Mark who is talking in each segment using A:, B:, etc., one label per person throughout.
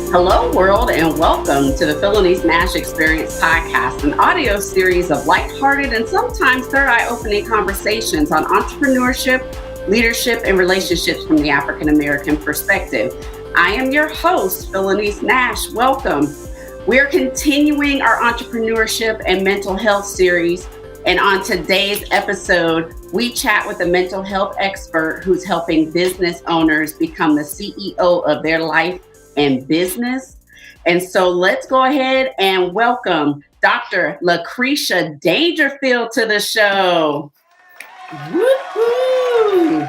A: Hello, world, and welcome to the Phylanice Nashe Experience podcast, an audio series of lighthearted and sometimes third eye opening conversations on entrepreneurship, leadership, and relationships from the African American perspective. I am your host, Phylanice Nashe. Welcome. We are continuing our entrepreneurship and mental health series. And on today's episode, we chat with a mental health expert who's helping business owners become the CEO of their life and business. And so let's go ahead and welcome Dr. Lacrecia Dangerfield to the show. Woo-hoo.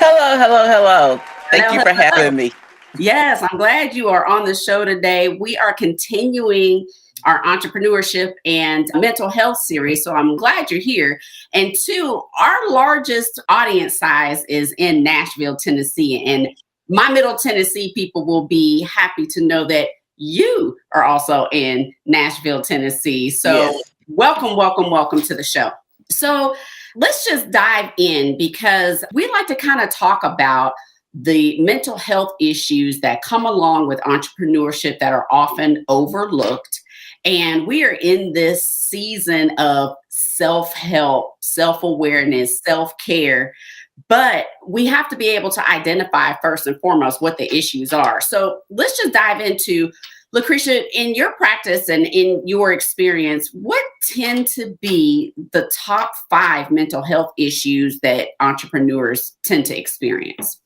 B: Hello. Thank you for having me.
A: Yes, I'm glad you are on the show today. We are continuing our entrepreneurship and mental health series. So I'm glad you're here. And two, our largest audience size is in Nashville, Tennessee. And my Middle Tennessee people will be happy to know that you are also in Nashville, Tennessee. So yes. Welcome to the show. So let's just dive in because we like to kind of talk about the mental health issues that come along with entrepreneurship that are often overlooked. And we are in this season of self-help, self-awareness, self-care. But we have to be able to identify first and foremost what the issues are. So let's just dive into, Lacrecia, in your practice and in your experience, what tend to be the top 5 mental health issues that entrepreneurs tend to experience?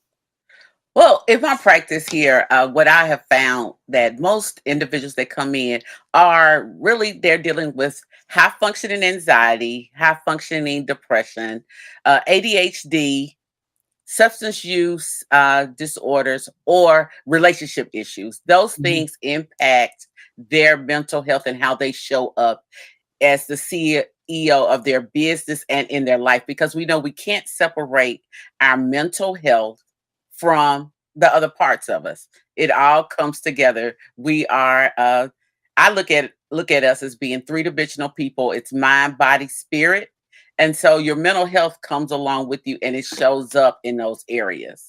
B: Well, in my practice here, what I have found that most individuals that come in are really, they're dealing with high functioning anxiety, high functioning depression, ADHD, substance use disorders, or relationship issues. Those things impact their mental health and how they show up as the CEO of their business and in their life, because we know we can't separate our mental health from the other parts of us. It all comes together. We are, I look at us as being 3-dimensional people. It's mind, body, spirit. And so your mental health comes along with you and it shows up in those areas.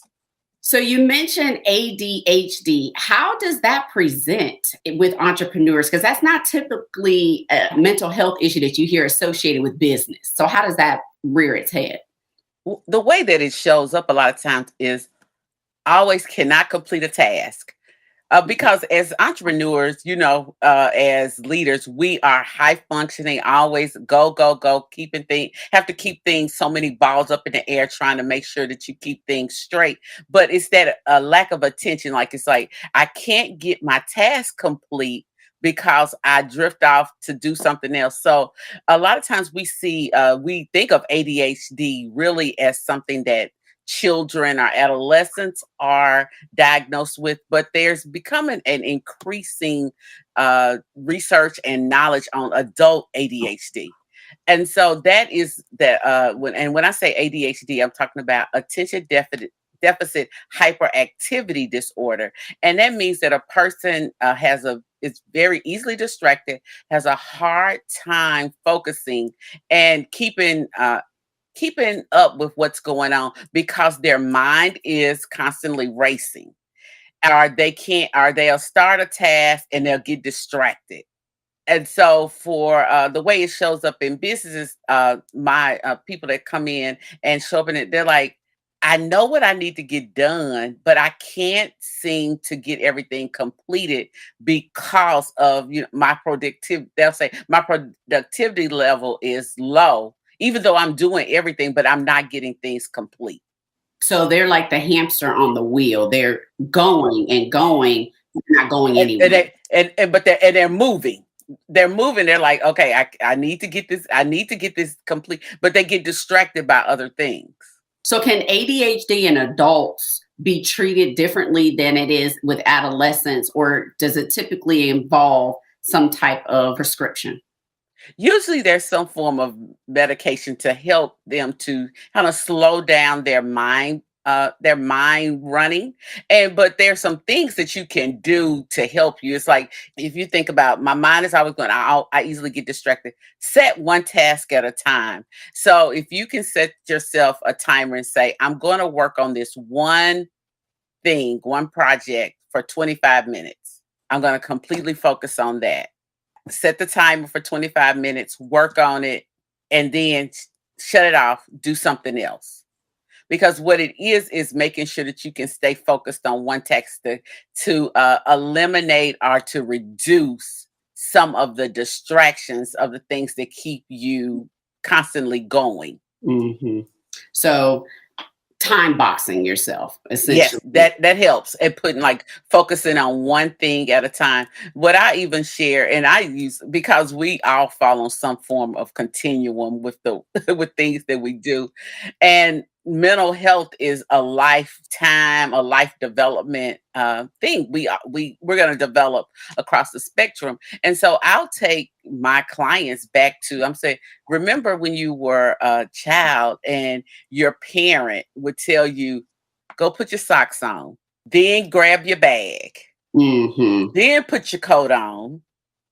A: So you mentioned ADHD. How does that present with entrepreneurs? Because that's not typically a mental health issue that you hear associated with business. So how does that rear its head?
B: The way that it shows up a lot of times is always cannot complete a task. Because as entrepreneurs, as leaders, we are high functioning, always go, have to keep things, so many balls up in the air, trying to make sure that you keep things straight. But it's that lack of attention. It's like, I can't get my task complete because I drift off to do something else. So a lot of times we think of ADHD really as something that children or adolescents are diagnosed with, but there's becoming an increasing research and knowledge on adult ADHD. And so that is that when I say ADHD, I'm talking about attention deficit hyperactivity disorder. And that means that a person is very easily distracted, has a hard time focusing and keeping up with what's going on because their mind is constantly racing. Or they'll start a task and they'll get distracted. And so for the way it shows up in businesses, my people that come in and show up in it, they're like, I know what I need to get done, but I can't seem to get everything completed because of my productivity. They'll say my productivity level is low, even though I'm doing everything, but I'm not getting things complete.
A: So they're like the hamster on the wheel. They're going and going, not going anywhere.
B: But they're moving. They're moving. They're like, okay, I need to get this. I need to get this complete, but they get distracted by other things.
A: So can ADHD in adults be treated differently than it is with adolescents, or does it typically involve some type of prescription?
B: Usually there's some form of medication to help them to kind of slow down their mind running. But there's some things that you can do to help you. It's like, if you think about, my mind is always going, I easily get distracted. Set one task at a time. So if you can set yourself a timer and say, I'm going to work on this one thing, one project for 25 minutes. I'm going to completely focus on that. Set the timer for 25 minutes, work on it, and then shut it off, do something else. Because what it is making sure that you can stay focused on one text to eliminate or to reduce some of the distractions of the things that keep you constantly going.
A: Mm-hmm. So time boxing yourself,
B: Yes,
A: essentially.
B: that helps at putting like focusing on one thing at a time. What I even share, and I use because we all fall on some form of continuum with the with things that we do, and mental health is a lifetime, a life development thing. We're going to develop across the spectrum, and so I'll take my clients back to I'm saying, remember when you were a child and your parent would tell you go put your socks on, then grab your bag,
A: Mm-hmm.
B: then put your coat on,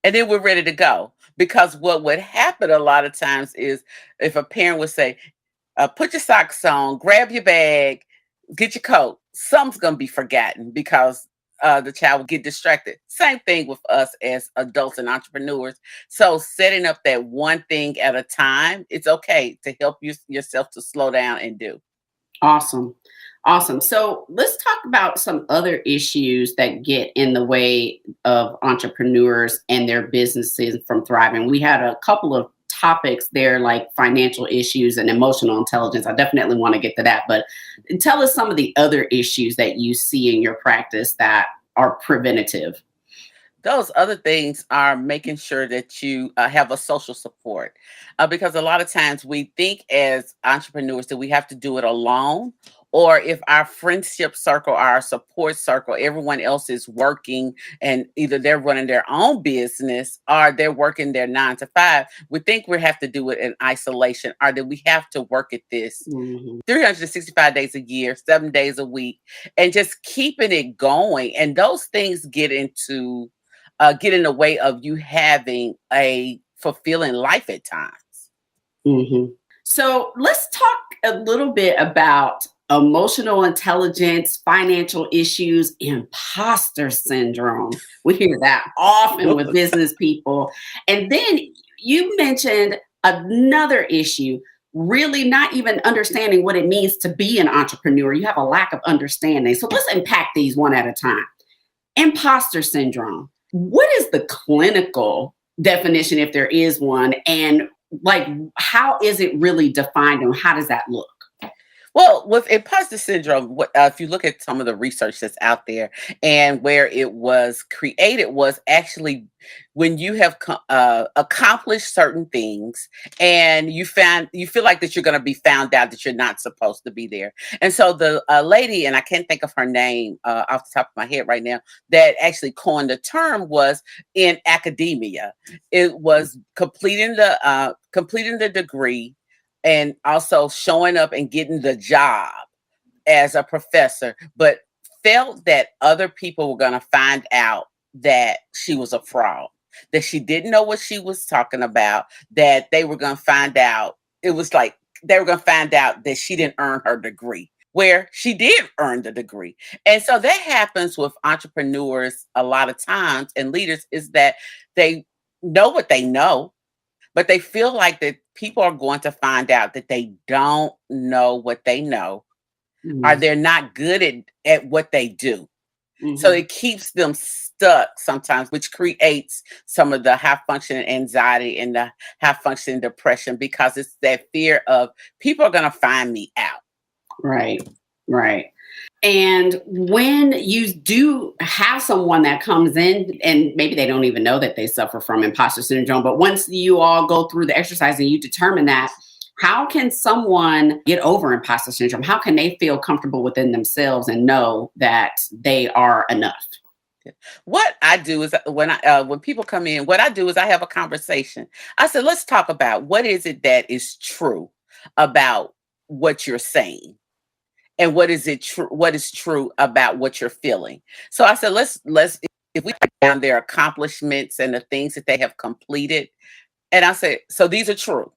B: and then we're ready to go. Because what would happen a lot of times is if a parent would say, put your socks on, grab your bag, get your coat, something's going to be forgotten because the child will get distracted. Same thing with us as adults and entrepreneurs. So setting up that one thing at a time, it's okay to help yourself to slow down and do.
A: Awesome. Awesome. So let's talk about some other issues that get in the way of entrepreneurs and their businesses from thriving. We had a couple of topics there, like financial issues and emotional intelligence. I definitely want to get to that, but tell us some of the other issues that you see in your practice that are preventative.
B: Those other things are making sure that you have a social support because a lot of times we think as entrepreneurs that we have to do it alone, or if our friendship circle, our support circle, everyone else is working and either they're running their own business or they're working their 9 to 5, we think we have to do it in isolation, or that we have to work at this
A: Mhm.
B: 365 days a year, 7 days a week, and just keeping it going. And those things get in the way of you having a fulfilling life at times.
A: Mhm. So let's talk a little bit about emotional intelligence, financial issues, imposter syndrome. We hear that often with business people. And then you mentioned another issue, really not even understanding what it means to be an entrepreneur. You have a lack of understanding. So let's unpack these one at a time. Imposter syndrome. What is the clinical definition, if there is one? And like, how is it really defined and how does that look?
B: Well, with imposter syndrome, if you look at some of the research that's out there and where it was created, was actually when you have accomplished certain things and you feel like that you're going to be found out that you're not supposed to be there. And so the lady, and I can't think of her name off the top of my head right now, that actually coined the term was in academia. It was completing the degree and also showing up and getting the job as a professor, but felt that other people were going to find out that she was a fraud, that she didn't know what she was talking about, that they were going to find out. It was like they were going to find out that she didn't earn her degree, where she did earn the degree. And so that happens with entrepreneurs a lot of times, and leaders, is that they know what they know, but they feel like that people are going to find out that they don't know what they know, or
A: Mhm.
B: they're not good at what they do. So
A: Mhm.
B: it keeps them stuck sometimes, which creates some of the high functioning anxiety and the high functioning depression, because it's that fear of people are going to find me out.
A: Right, right. And when you do have someone that comes in and maybe they don't even know that they suffer from imposter syndrome, but once you all go through the exercise and you determine that, how can someone get over imposter syndrome? How can they feel comfortable within themselves and know that they are enough?
B: What I do is when people come in, what I do is I have a conversation. I said, let's talk about what is it that is true about what you're saying, and what is true about what you're feeling. So I said, let's if we write down their accomplishments and the things that they have completed, and I say, so these are true,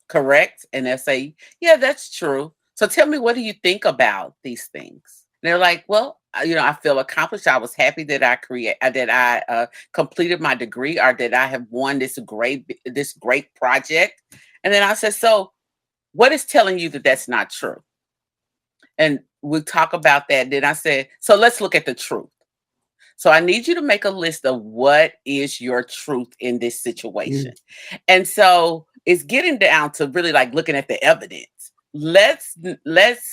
B: correct? And they'll say, yeah, that's true. So tell me, what do you think about these things? They're like, well, I feel accomplished. I was happy that I completed my degree, or that I have won this great project. And then I said, so what is telling you that that's not true? And we talk about that. Then I said, so let's look at the truth. So I need you to make a list of what is your truth in this
A: Mm.
B: situation. And so it's getting down to really like looking at the evidence. Let's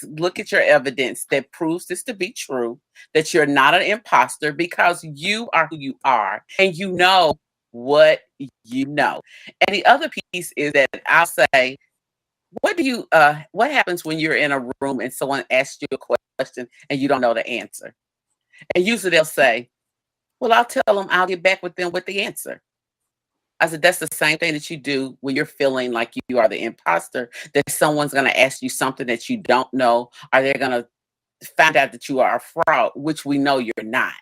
B: look at your evidence that proves this to be true, that you're not an imposter, because you are who you are and you know what you know. And the other piece is that I'll say, what happens when you're in a room and someone asks you a question and you don't know the answer? And usually they'll say, well, I'll tell them I'll get back with them with the answer. I said, that's the same thing that you do when you're feeling like you are the imposter, that someone's going to ask you something that you don't know, or they're going to find out that you are a fraud, which we know you're not.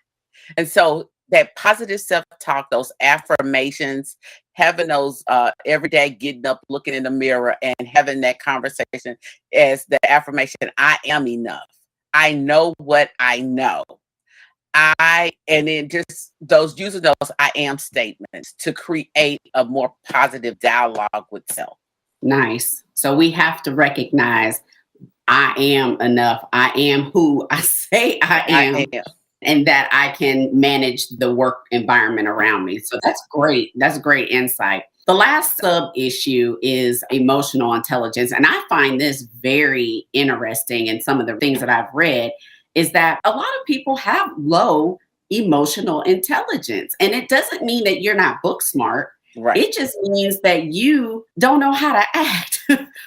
B: And so that positive self-talk, those affirmations, having those every day, getting up, looking in the mirror and having that conversation as the affirmation, I am enough. I know what I know. And then just those using those I am statements to create a more positive dialogue with self.
A: Nice. So we have to recognize I am enough. I am who I say I
B: I
A: am,
B: am.
A: and that I can manage the work environment around me. So that's great. That's great insight. The last sub issue is emotional intelligence. And I find this very interesting. And some of the things that I've read is that a lot of people have low emotional intelligence. And it doesn't mean that you're not book smart.
B: Right.
A: It just means that you don't know how to act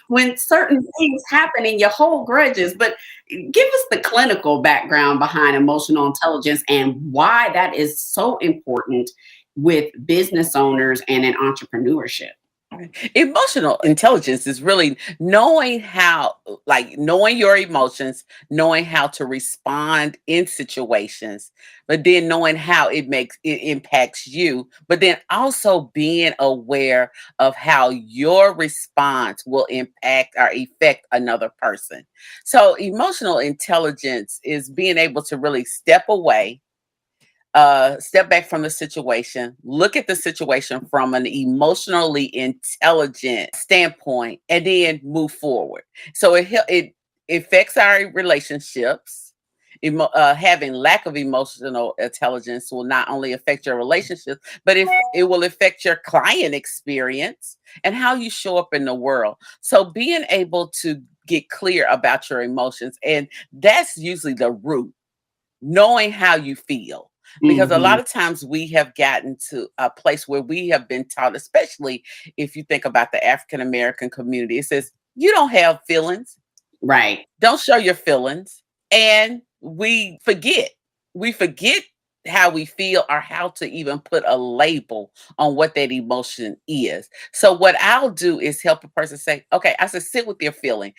A: when certain things happen and you hold grudges. But give us the clinical background behind emotional intelligence and why that is so important with business owners and in entrepreneurship.
B: Emotional intelligence is really knowing knowing your emotions, knowing how to respond in situations, but then knowing how it impacts you, but then also being aware of how your response will impact or affect another person. So emotional intelligence is being able to really step back from the situation, look at the situation from an emotionally intelligent standpoint, and then move forward. So it affects our relationships. Having lack of emotional intelligence will not only affect your relationships, but it will affect your client experience and how you show up in the world. So being able to get clear about your emotions, and that's usually the root, knowing how you feel, because a lot
A: Mhm.
B: of times we have gotten to a place where we have been taught, especially if you think about the African American community, it says you don't have feelings,
A: Right.
B: don't show your feelings. And we forget how we feel, or how to even put a label on what that emotion is. So what I'll do is help a person say, okay, I said, sit with your feeling.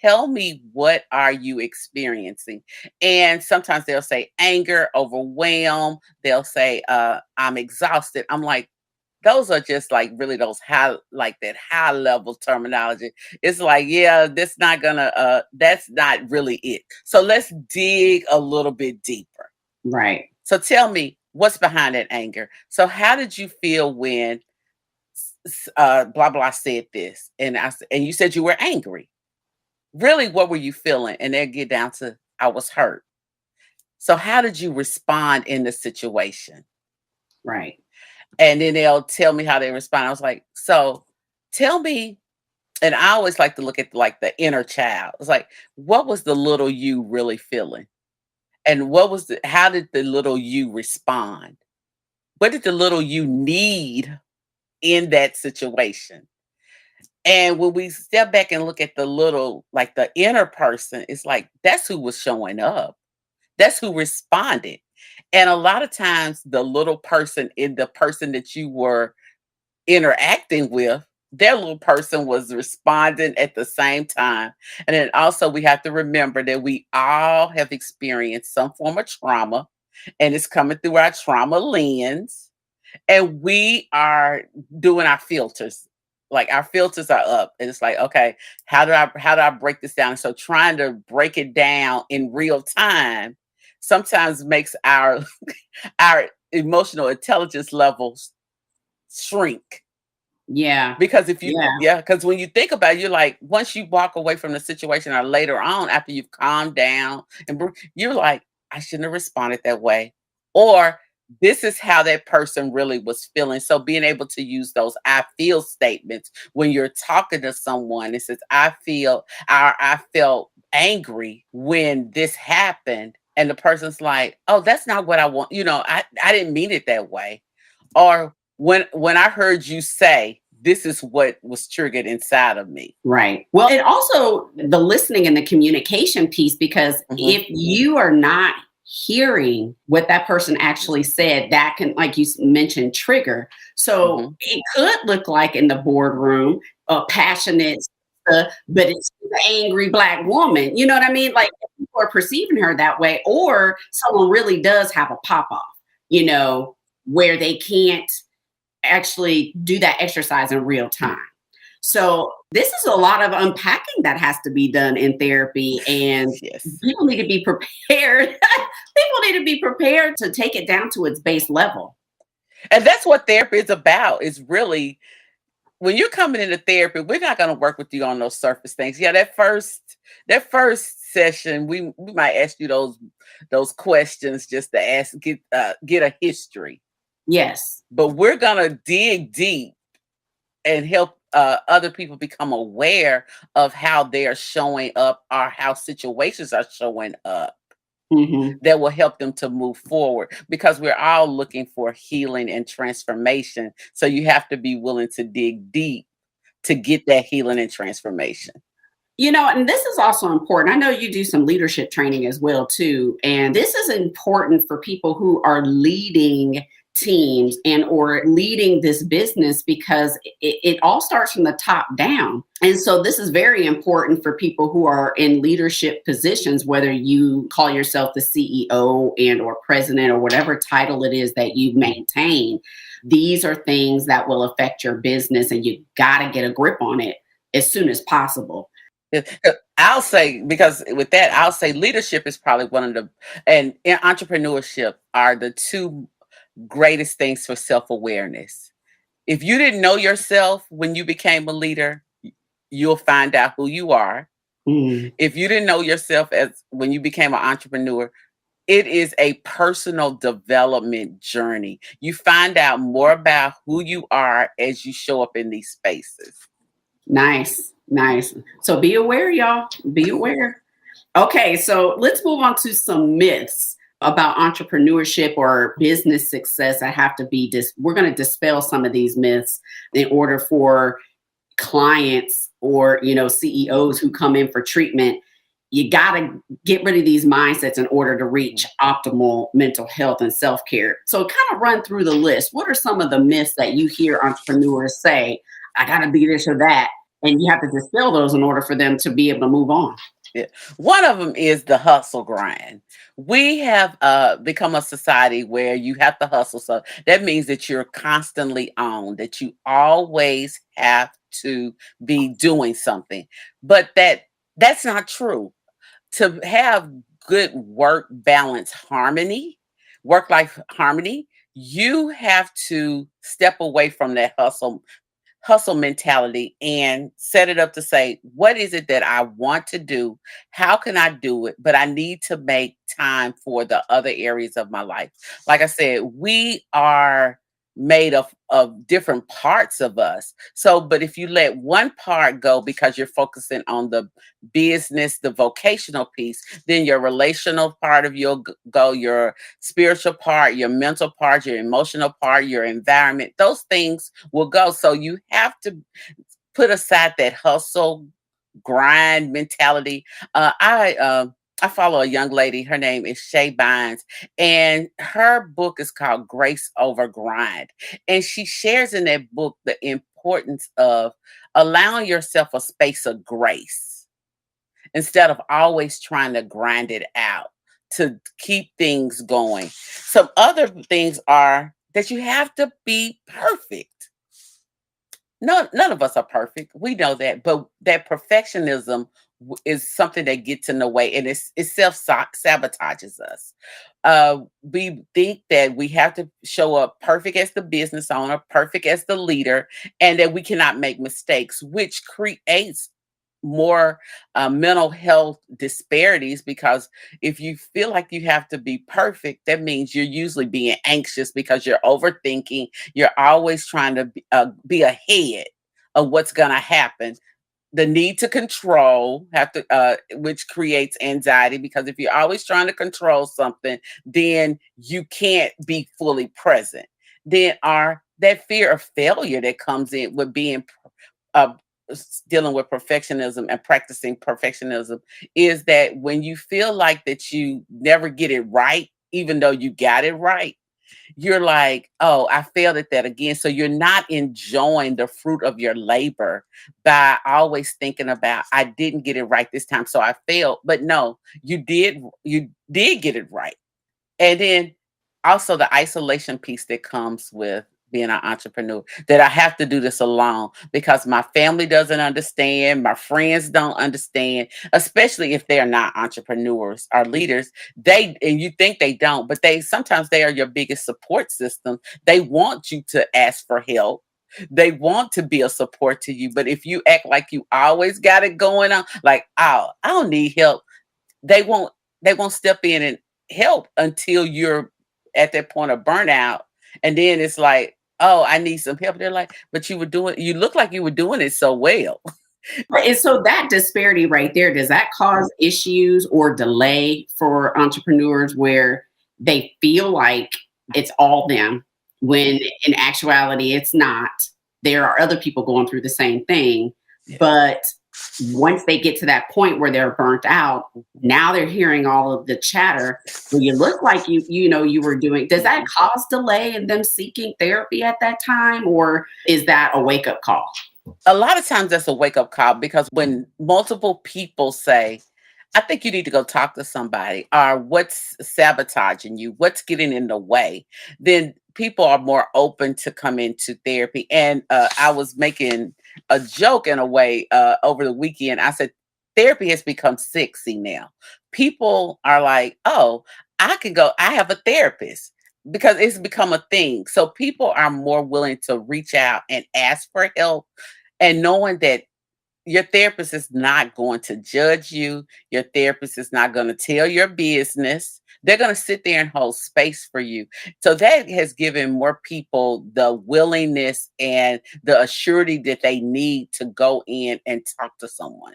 B: Tell me, what are you experiencing? And sometimes they'll say anger, overwhelm. They'll say, I'm exhausted. I'm like, those are just like really those that high level terminology. It's like, yeah, that's not really it. So let's dig a little bit deeper.
A: Right.
B: So tell me, what's behind that anger? So how did you feel when blah blah said this? And you said you were angry. Really, what were you feeling? And then get down to, I was hurt. So how did you respond in the situation?
A: Right.
B: And then they'll tell me how they respond. I was like, so tell me. And I always like to look at like the inner child. It's like, what was the little you really feeling? And how did the little you respond? What did the little you need in that situation? And when we step back and look at the inner person, it's like, that's who was showing up. That's who responded. And a lot of times the little person in the person that you were interacting with, their little person was responding at the same time. And then also we have to remember that we all have experienced some form of trauma, and it's coming through our trauma lens, and we are doing our filters. like our filters are up, and it's like, okay, how do I break this down? So trying to break it down in real time sometimes makes our our emotional intelligence levels shrink.
A: Yeah.
B: Because if you,
A: Yeah.
B: yeah, because when you think about it, you're like, once you walk away from the situation or later on after you've calmed down and you're like, I shouldn't have responded that way. Or this is how that person really was feeling. So being able to use those I feel statements when you're talking to someone, it says, I felt angry when this happened. And the person's like, oh, that's not what I want. I didn't mean it that way. Or when I heard you say, this is what was triggered inside of me.
A: Right. Well, it also the listening and the communication piece, because
B: Mhm,
A: if you are not hearing what that person actually said, that can, like you mentioned, trigger. So
B: mhm.
A: it could look like in the boardroom, a passionate, but it's an angry Black woman. You know what I mean? Like people are perceiving her that way, or someone really does have a pop off, where they can't actually do that exercise in real time. So this is a lot of unpacking that has to be done in therapy, and
B: Yes.
A: people need to be prepared. People need to be prepared to take it down to its base level.
B: And that's what therapy is about, is really when you're coming into therapy, we're not going to work with you on those surface things. Yeah, that first session, we might ask you those questions just to get a history.
A: Yes.
B: But we're going to dig deep and help other people become aware of how they are showing up or how situations are showing up
A: Hmm.
B: that will help them to move forward, because we're all looking for healing and transformation. So you have to be willing to dig deep to get that healing and transformation.
A: And this is also important. I know you do some leadership training as well too, and this is important for people who are leading teams and or leading this business, because it all starts from the top down. And so this is very important for people who are in leadership positions, whether you call yourself the CEO and or president or whatever title it is that you maintain. These are things that will affect your business, and you got to get a grip on it as soon as possible.
B: I'll say, because with that, I'll say leadership is probably one of the, and in entrepreneurship are the two greatest things for self awareness. If you didn't know yourself when you became a leader, you'll find out who you are.
A: Mm.
B: If you didn't know yourself as when you became an entrepreneur, it is a personal development journey. You find out more about who you are as you show up in these spaces.
A: Nice, nice. So be aware, y'all. Be aware. Okay, so let's move on to some myths about entrepreneurship or business success. I have to be we're going to dispel some of these myths in order for clients or CEOs who come in for treatment. You got to get rid of these mindsets in order to reach optimal mental health and self-care. So kind of run through the list. What are some of the myths that you hear entrepreneurs say, I got to be this or that, and you have to dispel those in order for them to be able to move on?
B: Yeah. One of them is the hustle grind. We have become a society where you have to hustle. So that means that you're constantly on, that you always have to be doing something. But that's not true. To have good work life harmony, you have to step away from that hustle mentality and set it up to say, what is it that I want to do? How can I do it? But I need to make time for the other areas of my life. Like I said, we are made of different parts of us. So, but if you let one part go because you're focusing on the business, the vocational piece, then your relational part of your go, your spiritual part, your mental part, your emotional part, your environment, those things will go. So you have to put aside that hustle grind mentality. I follow a young lady. Her name is Shay Bynes, and her book is called Grace Over Grind. And she shares in that book the importance of allowing yourself a space of grace instead of always trying to grind it out to keep things going. Some other things are that you have to be perfect. No, none of us are perfect. We know that, but that perfectionism is something that gets in the way, and it self sabotages us. We think that we have to show up perfect as the business owner, perfect as the leader, and that we cannot make mistakes, which creates more mental health disparities, because if you feel like you have to be perfect, that means you're usually being anxious because you're overthinking. You're always trying to be ahead of what's going to happen. The need to control have to which creates anxiety, because if you're always trying to control something, then you can't be fully present. Then our that fear of failure that comes in with being uh, dealing with perfectionism and practicing perfectionism is that when you feel like that you never get it right, even though you got it right, you're like, oh, I failed at that again. So you're not enjoying the fruit of your labor by always thinking about, I didn't get it right this time, so I failed. But no, you did get it right. And then also the isolation piece that comes with being an entrepreneur, that I have to do this alone because my family doesn't understand, my friends don't understand, especially if they're not entrepreneurs or leaders. They, and you think they don't, but they sometimes they are your biggest support system. They want you to ask for help. They want to be a support to you. But if you act like you always got it going on, like, oh, I don't need help, they won't they won't step in and help until you're at that point of burnout. And then it's like, oh, I need some help. They're like, but you look like you were doing it so well.
A: Right, and so that disparity right there, does that cause issues or delay for entrepreneurs where they feel like it's all them when in actuality it's not? There are other people going through the same thing,
B: Yeah.
A: but once they get to that point where they're burnt out, now they're hearing all of the chatter. Well, you look like you were doing. Does that cause delay in them seeking therapy at that time, or is that a wake up call?
B: A lot of times that's a wake up call, because when multiple people say, I think you need to go talk to somebody, or what's sabotaging you, what's getting in the way, then people are more open to come into therapy. And I was making a joke in a way over the weekend. I said, therapy has become sexy now. People are like, oh, I can go, I have a therapist, because it's become a thing. So people are more willing to reach out and ask for help, and knowing that your therapist is not going to judge you. Your therapist is not going to tell your business. They're going to sit there and hold space for you. So that has given more people the willingness and the assurity that they need to go in and talk to someone.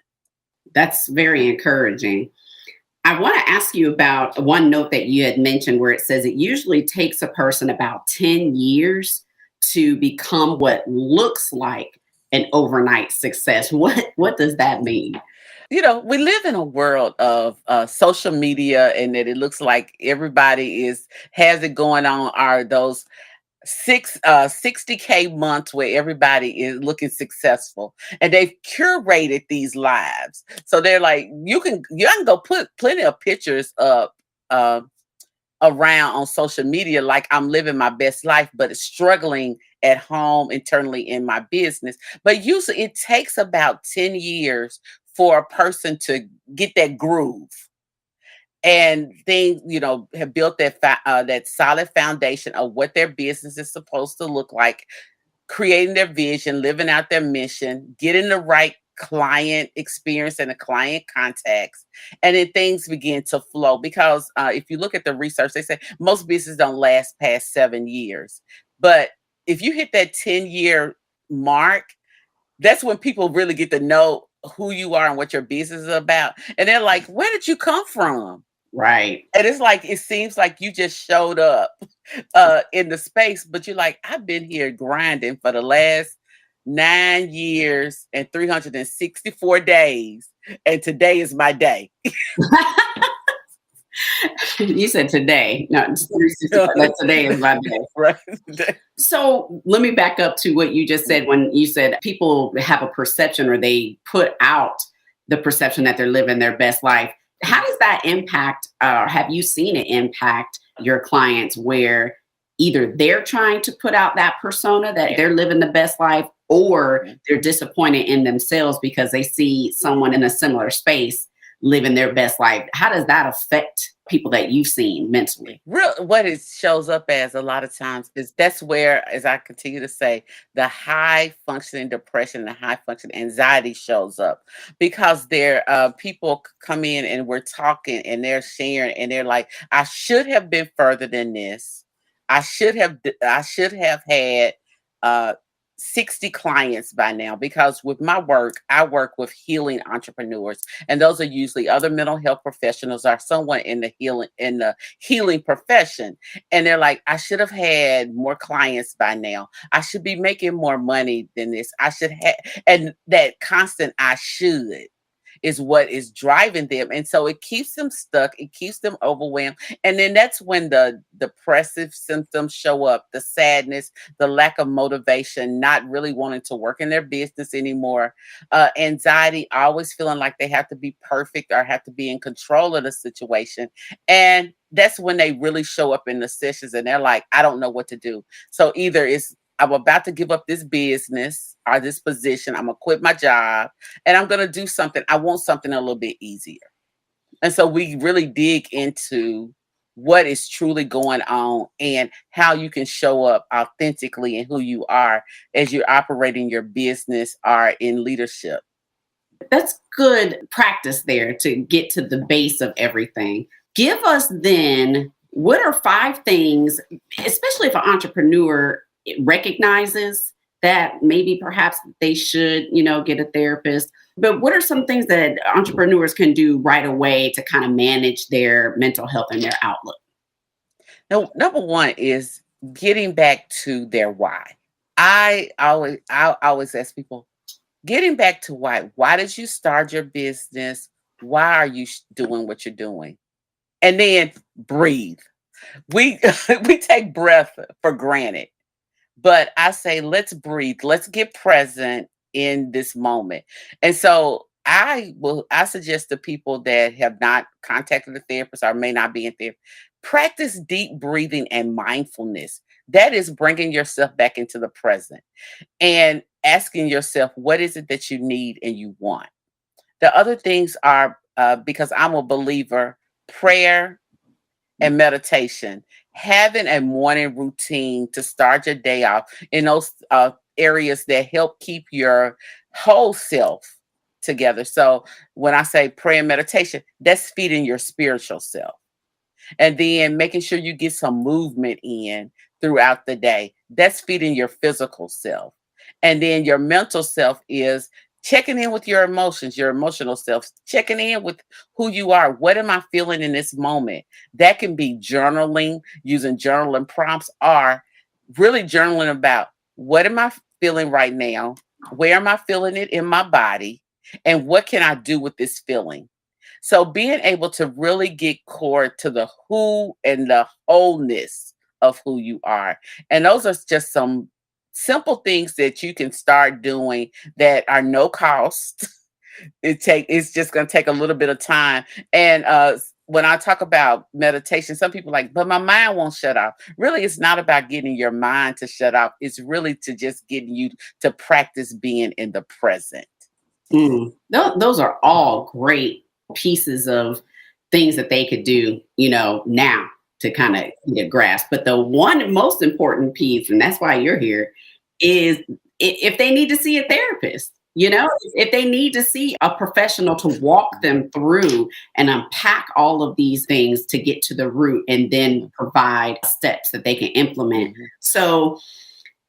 A: That's very encouraging. I want to ask you about one note that you had mentioned where it says it usually takes a person about 10 years to become what looks like an overnight success. What does that mean?
B: We live in a world of social media, and that it looks like everybody is has it going on. Are those 60K months where everybody is looking successful, and they've curated these lives, so they're like, you can go put plenty of pictures up uh, around on social media, like I'm living my best life, but struggling at home internally in my business. But usually it takes about 10 years for a person to get that groove, and they have built that solid foundation of what their business is supposed to look like, creating their vision, living out their mission, getting the right client experience and the client contacts, and then things begin to flow. Because if you look at the research, they say most businesses don't last past 7 years. But if you hit that 10-year mark, that's when people really get to know who you are and what your business is about. And they're like, where did you come from?
A: Right.
B: And it's like, it seems like you just showed up in the space, but you're like, I've been here grinding for the last 9 years and 364 days. And today is my day.
A: You said today. No, it's 365. That today is my day.
B: Right.
A: So let me back up to what you just said when you said people have a perception or they put out the perception that they're living their best life. How does that impact, or have you seen it impact your clients where either they're trying to put out that persona that they're living the best life, or they're disappointed in themselves because they see someone in a similar space living their best life. How does that affect people that you've seen mentally?
B: Real what it shows up as a lot of times is that's where, as I continue to say, the high functioning depression, the high functioning anxiety shows up because people come in and we're talking and they're sharing and they're like, I should have been further than this. I should have had uh 60 clients by now because with my work, I work with healing entrepreneurs, and those are usually other mental health professionals or someone in the healing profession. And they're like, I should have had more clients by now. I should be making more money than this. I should have, and that constant I should is what is driving them. And so it keeps them stuck, it keeps them overwhelmed. And then that's when the depressive symptoms show up, the sadness, the lack of motivation, not really wanting to work in their business anymore, anxiety, always feeling like they have to be perfect or have to be in control of the situation. And that's when they really show up in the sessions and they're like, I don't know what to do. So either it's I'm about to give up this business or this position. I'm going to quit my job and I'm going to do something. I want something a little bit easier. And so we really dig into what is truly going on and how you can show up authentically in who you are as you're operating your business or in leadership.
A: That's good practice there to get to the base of everything. Give us then, what are 5 things, especially if an entrepreneur recognizes that maybe perhaps they should, get a therapist. But what are some things that entrepreneurs can do right away to kind of manage their mental health and their outlook?
B: Now, number one is getting back to their why. I always ask people, getting back to why. Why did you start your business? Why are you doing what you're doing? And then breathe. We we take breath for granted. But I say, let's breathe. Let's get present in this moment. And so I suggest to people that have not contacted a therapist or may not be in therapy, practice deep breathing and mindfulness. That is bringing yourself back into the present and asking yourself, what is it that you need and you want? The other things are, because I'm a believer, prayer and meditation, having a morning routine to start your day off in those areas that help keep your whole self together. So when I say prayer and meditation, that's feeding your spiritual self. And then making sure you get some movement in throughout the day. That's feeding your physical self. And then your mental self is checking in with your emotions, your emotional self, checking in with who you are. What am I feeling in this moment? That can be journaling, using journaling prompts, or really journaling about what am I feeling right now? Where am I feeling it in my body? And what can I do with this feeling? So being able to really get core to the who and the wholeness of who you are. And those are just some simple things that you can start doing that are no cost. It's just going to take a little bit of time. And when I talk about meditation, some people are like, but my mind won't shut off. Really, it's not about getting your mind to shut off. It's really to just getting you to practice being in the present.
A: Those are all great pieces of things that they could do, now to kind of get a grasp. But the one most important piece, and that's why you're here, is if they need to see a therapist, if they need to see a professional to walk them through and unpack all of these things to get to the root and then provide steps that they can implement.
B: Mhm.
A: So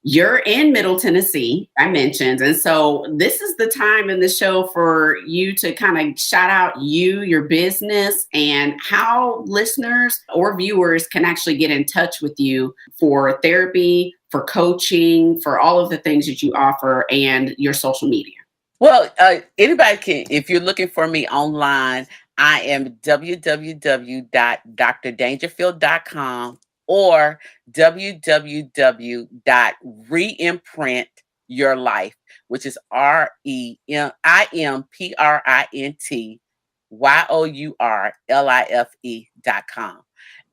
A: you're in Middle Tennessee, I mentioned. And so this is the time in the show for you to kind of shout out your business, and how listeners or viewers can actually get in touch with you for therapy, for coaching, for all of the things that you offer, and your social media.
B: Well, anybody can, if you're looking for me online, I am www.drdangerfield.com or www.reimprintyourlife, which is REIMPRINTYOURLIFE.com.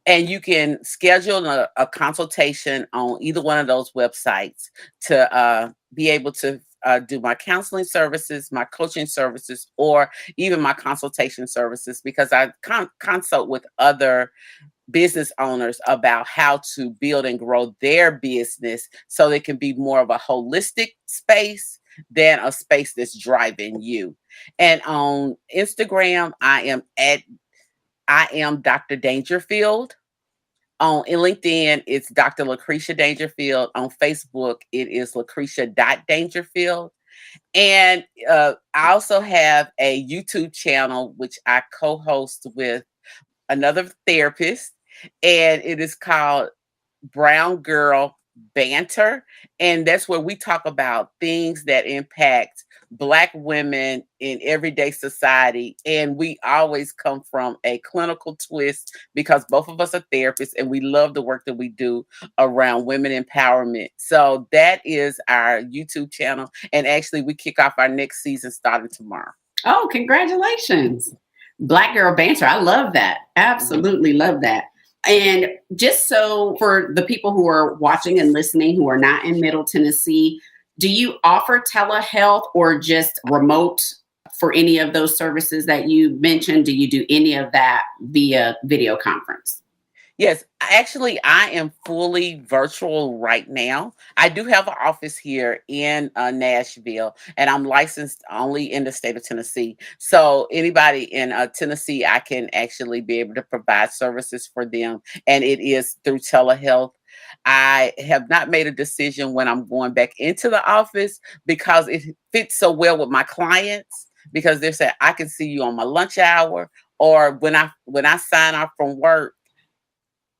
B: And you can schedule a consultation on either one of those websites to be able to do my counseling services, my coaching services, or even my consultation services, because I consult with other business owners about how to build and grow their business so they can be more of a holistic space than a space that's driving you. And on Instagram, I am Dr. Dangerfield. On LinkedIn, it's Dr. Lacrecia Dangerfield. On Facebook, it is Lacrecia.Dangerfield. And I also have a YouTube channel, which I co-host with another therapist, and it is called Brown Girl Banter. And that's where we talk about things that impact Black women in everyday society. And we always come from a clinical twist because both of us are therapists and we love the work that we do around women empowerment. So that is our YouTube channel. And actually, we kick off our next season starting tomorrow.
A: Oh, congratulations. Black Girl Banter. I love that. Absolutely love that. And just so for the people who are watching and listening who are not in Middle Tennessee, do you offer telehealth or just remote for any of those services that you mentioned? Do you do any of that via video conference?
B: Yes, actually, I am fully virtual right now. I do have an office here in Nashville, and I'm licensed only in the state of Tennessee. So anybody in Tennessee, I can actually be able to provide services for them, and it is through telehealth. I have not made a decision when I'm going back into the office because it fits so well with my clients, because they're saying I can see you on my lunch hour, or when I sign off from work,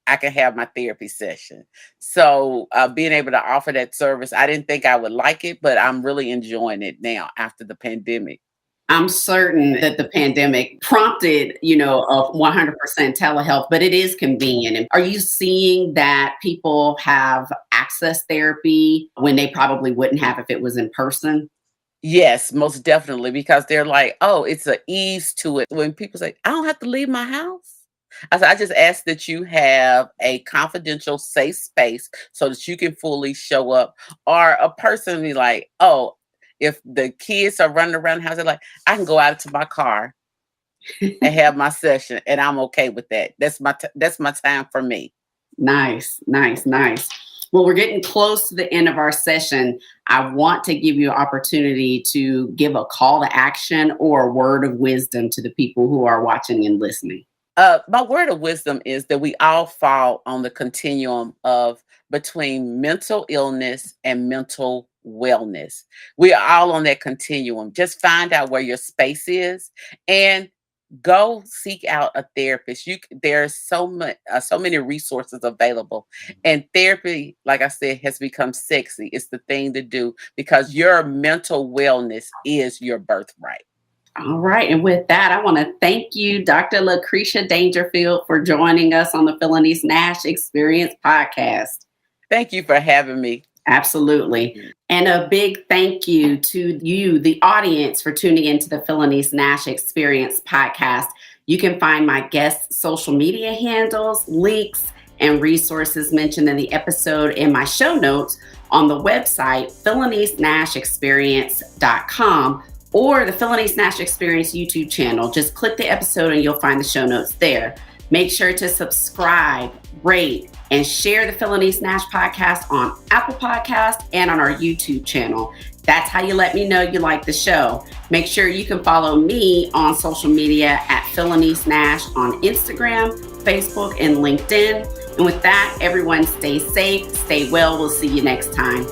B: I can have my therapy session. So being able to offer that service, I didn't think I would like it, but I'm really enjoying it now after the pandemic.
A: I'm certain that the pandemic prompted, a 100% telehealth, but it is convenient. And are you seeing that people have access therapy when they probably wouldn't have if it was in person?
B: Yes, most definitely, because they're like, oh, it's an ease to it. When people say, I don't have to leave my house. I said, I just ask that you have a confidential, safe space so that you can fully show up. Or a person be like, oh, if the kids are running around the house, they're like, I can go out to my car and have my session, and I'm okay with that. That's my time for me.
A: Nice, nice, nice. Well, we're getting close to the end of our session. I want to give you an opportunity to give a call to action or a word of wisdom to the people who are watching and listening.
B: My word of wisdom is that we all fall on the continuum of between mental illness and mental wellness. We are all on that continuum. Just find out where your space is and go seek out a therapist. There's so many resources available, and therapy, like I said, has become sexy. It's the thing to do because your mental wellness is your birthright.
A: All right. And with that, I want to thank you, Dr. Lacrecia Dangerfield, for joining us on the Phylanice Nashe Experience podcast.
B: Thank you for having me.
A: Absolutely. And a big thank you to you, the audience, for tuning into the Phylanice Nashe Experience podcast. You can find my guests' social media handles, links, and resources mentioned in the episode in my show notes on the website, PhylaniceNasheExperience.com, or the Phylanice Nashe Experience YouTube channel. Just click the episode and you'll find the show notes there. Make sure to subscribe, rate, and share the Phylanice Nashe podcast on Apple Podcasts and on our YouTube channel. That's how you let me know you like the show. Make sure you can follow me on social media at Phylanice Nashe on Instagram, Facebook, and LinkedIn. And with that, everyone stay safe, stay well. We'll see you next time.